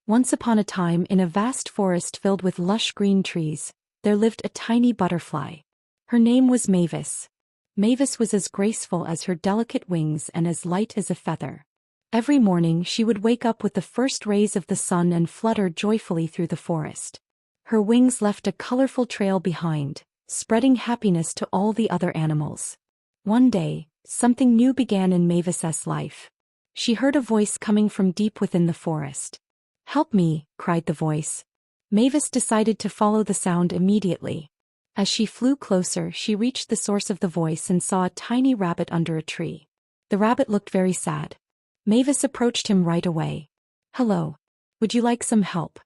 Once upon a time, in a vast forest filled with lush green trees, there lived a tiny butterfly. Her name was Mavis. Mavis was as graceful as her delicate wings and as light as a feather. Every morning she would wake up with the first rays of the sun and flutter joyfully through the forest. Her wings left a colorful trail behind, spreading happiness to all the other animals. One day, something new began in Mavis's life. She heard a voice coming from deep within the forest. "Help me," cried the voice. Mavis decided to follow the sound immediately. As she flew closer, she reached the source of the voice and saw a tiny rabbit under a tree. The rabbit looked very sad. Mavis approached him right away. "Hello. Would you like some help?"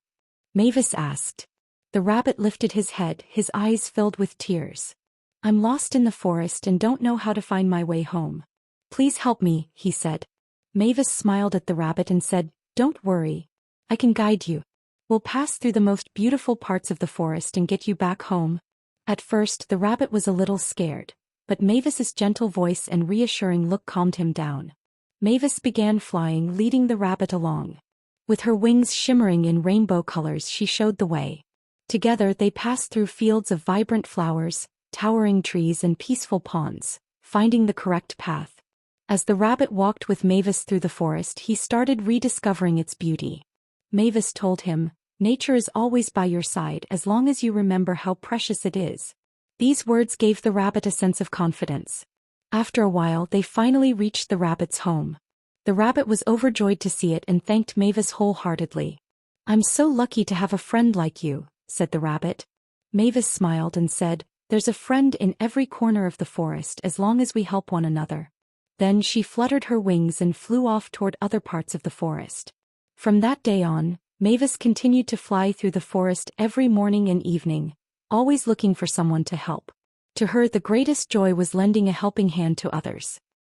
Mavis asked. The rabbit lifted his head, his eyes filled with tears. "I'm lost in the forest and don't know how to find my way home. Please help me," he said. Mavis smiled at the rabbit and said, "Don't worry. I can guide you. We'll pass through the most beautiful parts of the forest and get you back home." At first, the rabbit was a little scared, but Mavis's gentle voice and reassuring look calmed him down. Mavis began flying, leading the rabbit along. With her wings shimmering in rainbow colors, she showed the way. Together they passed through fields of vibrant flowers, towering trees and peaceful ponds, finding the correct path. As the rabbit walked with Mavis through the forest, he started rediscovering its beauty. Mavis told him, "Nature is always by your side as long as you remember how precious it is." These words gave the rabbit a sense of confidence. After a while, they finally reached the rabbit's home. The rabbit was overjoyed to see it and thanked Mavis wholeheartedly. "I'm so lucky to have a friend like you," said the rabbit. Mavis smiled and said, "There's a friend in every corner of the forest as long as we help one another." Then she fluttered her wings and flew off toward other parts of the forest. From that day on, Mavis continued to fly through the forest every morning and evening, always looking for someone to help. To her, the greatest joy was lending a helping hand to others.